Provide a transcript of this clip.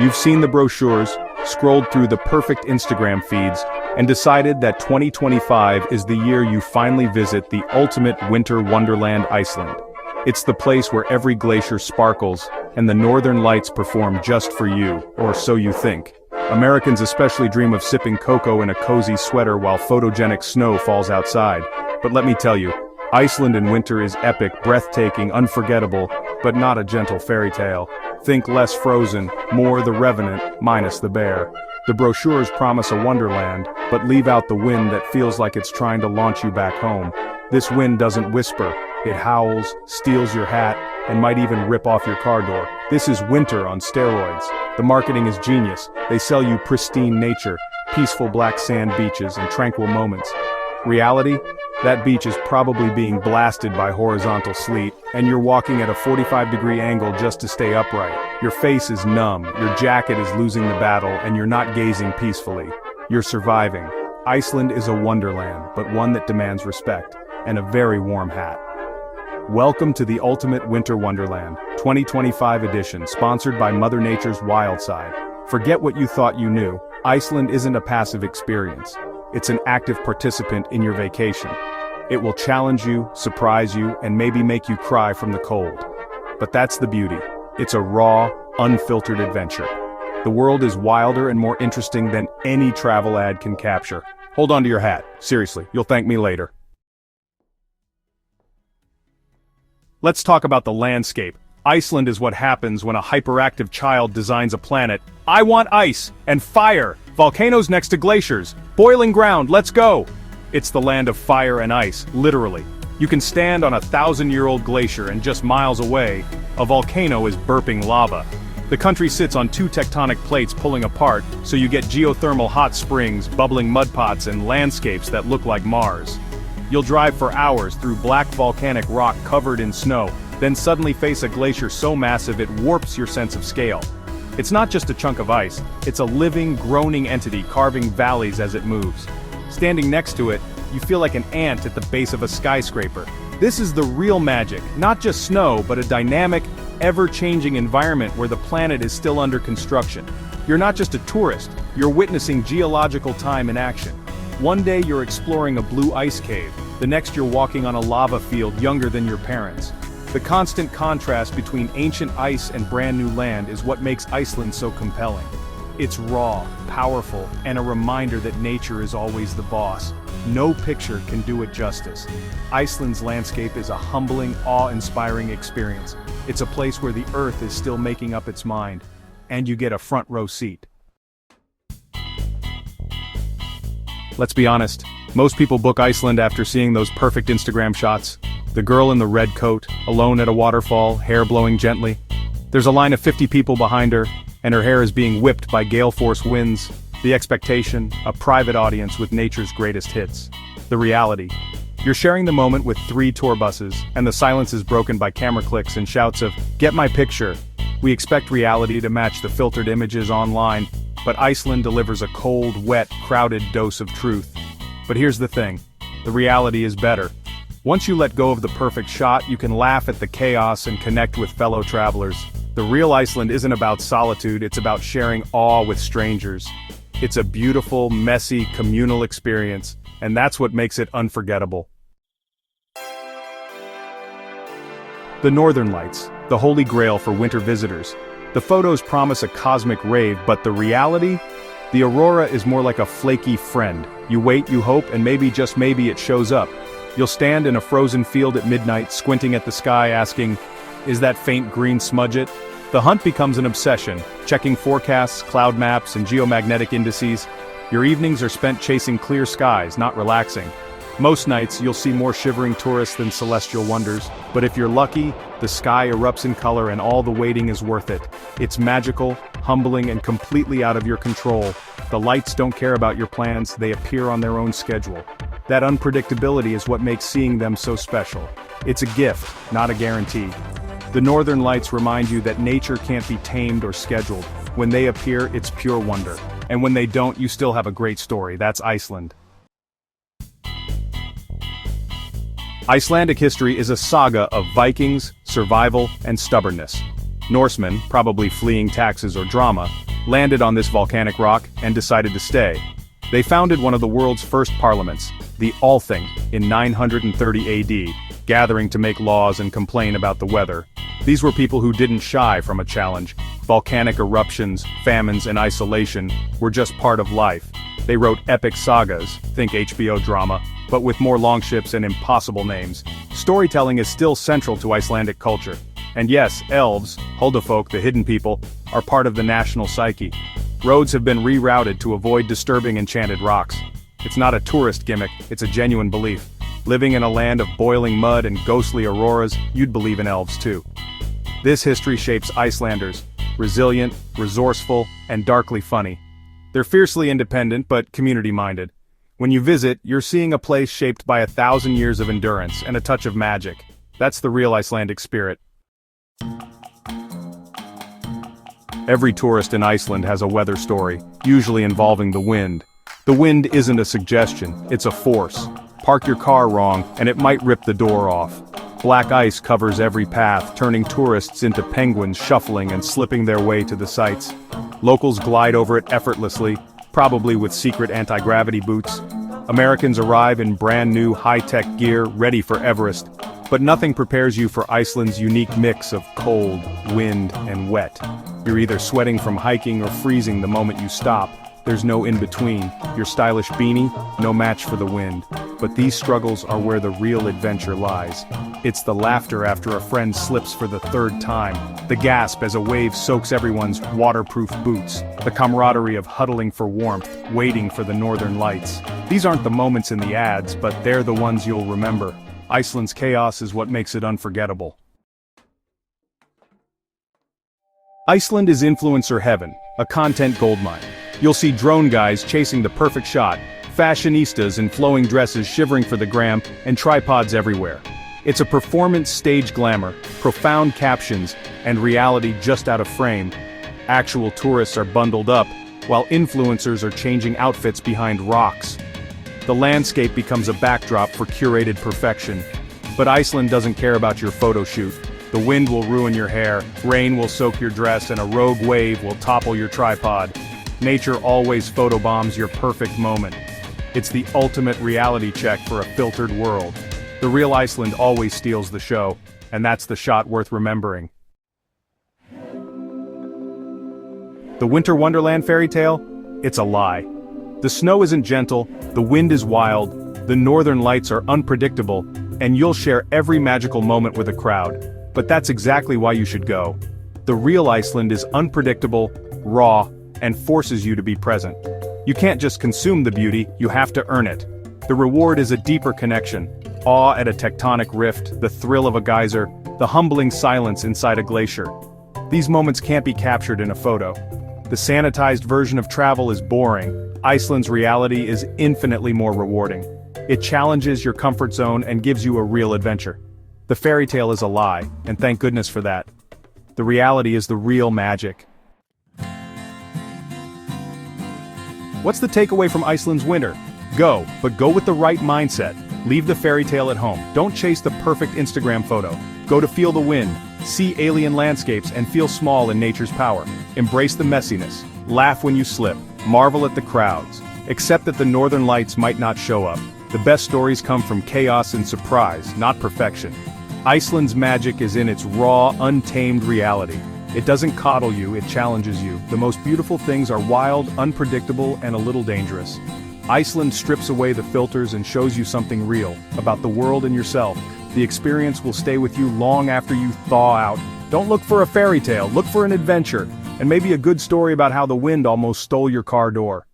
You've seen the brochures, scrolled through the perfect Instagram feeds, and decided that 2025 is the year you finally visit the ultimate winter wonderland, Iceland. It's the place where every glacier sparkles, and the northern lights perform just for you, or so you think. Americans especially dream of sipping cocoa in a cozy sweater while photogenic snow falls outside. But let me tell you, Iceland in winter is epic, breathtaking, unforgettable, but not a gentle fairy tale. Think less Frozen, more The Revenant, minus the bear. The brochures promise a wonderland, but leave out the wind that feels like it's trying to launch you back home. This wind doesn't whisper, it howls, steals your hat, and might even rip off your car door. This is winter on steroids. The marketing is genius. They sell you pristine nature, peaceful black sand beaches, and tranquil moments. Reality? That beach is probably being blasted by horizontal sleet, and you're walking at a 45-degree angle just to stay upright. Your face is numb, your jacket is losing the battle, and you're not gazing peacefully. You're surviving. Iceland is a wonderland, but one that demands respect, and a very warm hat. Welcome to the Ultimate Winter Wonderland, 2025 edition, sponsored by Mother Nature's Wild Side. Forget what you thought you knew. Iceland isn't a passive experience. It's an active participant in your vacation. It will challenge you, surprise you, and maybe make you cry from the cold. But that's the beauty. It's a raw, unfiltered adventure. The world is wilder and more interesting than any travel ad can capture. Hold on to your hat. Seriously, you'll thank me later. Let's talk about the landscape. Iceland is what happens when a hyperactive child designs a planet. I want ice and fire, volcanoes next to glaciers, boiling ground, let's go! It's the land of fire and ice, literally. You can stand on a 1,000-year-old glacier and just miles away, a volcano is burping lava. The country sits on two tectonic plates pulling apart, so you get geothermal hot springs, bubbling mud pots, and landscapes that look like Mars. You'll drive for hours through black volcanic rock covered in snow, then suddenly face a glacier so massive it warps your sense of scale. It's not just a chunk of ice, it's a living, groaning entity carving valleys as it moves. Standing next to it, you feel like an ant at the base of a skyscraper. This is the real magic, not just snow, but a dynamic, ever-changing environment where the planet is still under construction. You're not just a tourist, you're witnessing geological time in action. One day you're exploring a blue ice cave, the next you're walking on a lava field younger than your parents. The constant contrast between ancient ice and brand new land is what makes Iceland so compelling. It's raw, powerful, and a reminder that nature is always the boss. No picture can do it justice. Iceland's landscape is a humbling, awe-inspiring experience. It's a place where the earth is still making up its mind, and you get a front row seat. Let's be honest, most people book Iceland after seeing those perfect Instagram shots. The girl in the red coat, alone at a waterfall, hair blowing gently. There's a line of 50 people behind her, and her hair is being whipped by gale force winds. The expectation, a private audience with nature's greatest hits. The reality. You're sharing the moment with 3 tour buses, and the silence is broken by camera clicks and shouts of, "Get my picture." We expect reality to match the filtered images online, but Iceland delivers a cold, wet, crowded dose of truth. But here's the thing. The reality is better. Once you let go of the perfect shot, you can laugh at the chaos and connect with fellow travelers. The real Iceland isn't about solitude, it's about sharing awe with strangers. It's a beautiful, messy, communal experience, and that's what makes it unforgettable. The Northern Lights, the holy grail for winter visitors. The photos promise a cosmic rave, but the reality? The aurora is more like a flaky friend. You wait, you hope, and maybe, just maybe, it shows up. You'll stand in a frozen field at midnight, squinting at the sky, asking, "Is that faint green smudge it?" The hunt becomes an obsession, checking forecasts, cloud maps, and geomagnetic indices. Your evenings are spent chasing clear skies, not relaxing. Most nights, you'll see more shivering tourists than celestial wonders, but if you're lucky, the sky erupts in color and all the waiting is worth it. It's magical, humbling, and completely out of your control. The lights don't care about your plans, they appear on their own schedule. That unpredictability is what makes seeing them so special. It's a gift, not a guarantee. The Northern Lights remind you that nature can't be tamed or scheduled. When they appear, it's pure wonder. And when they don't, you still have a great story. That's Iceland. Icelandic history is a saga of Vikings, survival, and stubbornness. Norsemen, probably fleeing taxes or drama, landed on this volcanic rock and decided to stay. They founded one of the world's first parliaments, the Althing, in 930 AD, gathering to make laws and complain about the weather. These were people who didn't shy from a challenge. Volcanic eruptions, famines, and isolation were just part of life. They wrote epic sagas, think HBO drama, but with more longships and impossible names. Storytelling is still central to Icelandic culture. And yes, elves, Huldafolk, the hidden people, are part of the national psyche. Roads have been rerouted to avoid disturbing enchanted rocks. It's not a tourist gimmick, it's a genuine belief. Living in a land of boiling mud and ghostly auroras, you'd believe in elves too. This history shapes Icelanders, resilient, resourceful, and darkly funny. They're fiercely independent but community-minded. When you visit, you're seeing a place shaped by 1,000 years of endurance and a touch of magic. That's the real Icelandic spirit. Every tourist in Iceland has a weather story, usually involving the wind. The wind isn't a suggestion, it's a force. Park your car wrong, and it might rip the door off. Black ice covers every path, turning tourists into penguins shuffling and slipping their way to the sights. Locals glide over it effortlessly, probably with secret anti-gravity boots. Americans arrive in brand new high-tech gear, ready for Everest. But nothing prepares you for Iceland's unique mix of cold, wind, and wet. You're either sweating from hiking or freezing the moment you stop. There's no in-between. Your stylish beanie, no match for the wind. But these struggles are where the real adventure lies. It's the laughter after a friend slips for the third time, the gasp as a wave soaks everyone's waterproof boots, the camaraderie of huddling for warmth, waiting for the northern lights. These aren't the moments in the ads, but they're the ones you'll remember. Iceland's chaos is what makes it unforgettable. Iceland is influencer heaven, a content goldmine. You'll see drone guys chasing the perfect shot, fashionistas in flowing dresses shivering for the gram, and tripods everywhere. It's a performance stage glamour, profound captions, and reality just out of frame. Actual tourists are bundled up, while influencers are changing outfits behind rocks. The landscape becomes a backdrop for curated perfection. But Iceland doesn't care about your photo shoot. The wind will ruin your hair, rain will soak your dress, and a rogue wave will topple your tripod. Nature always photobombs your perfect moment. It's the ultimate reality check for a filtered world. The real Iceland always steals the show, and that's the shot worth remembering. The Winter Wonderland fairy tale? It's a lie. The snow isn't gentle, the wind is wild, the northern lights are unpredictable, and you'll share every magical moment with a crowd. But that's exactly why you should go. The real Iceland is unpredictable, raw, and forces you to be present. You can't just consume the beauty, you have to earn it. The reward is a deeper connection. Awe at a tectonic rift, the thrill of a geyser, the humbling silence inside a glacier. These moments can't be captured in a photo. The sanitized version of travel is boring. Iceland's reality is infinitely more rewarding. It challenges your comfort zone and gives you a real adventure. The fairy tale is a lie, and thank goodness for that. The reality is the real magic. What's the takeaway from Iceland's winter? Go, but go with the right mindset. Leave the fairy tale at home. Don't chase the perfect Instagram photo. Go to feel the wind, see alien landscapes, and feel small in nature's power. Embrace the messiness. Laugh when you slip. Marvel at the crowds. Accept that the northern lights might not show up. The best stories come from chaos and surprise, not perfection. Iceland's magic is in its raw, untamed reality. It doesn't coddle you, it challenges you. The most beautiful things are wild, unpredictable, and a little dangerous. Iceland strips away the filters and shows you something real, about the world and yourself. The experience will stay with you long after you thaw out. Don't look for a fairy tale, look for an adventure, and maybe a good story about how the wind almost stole your car door.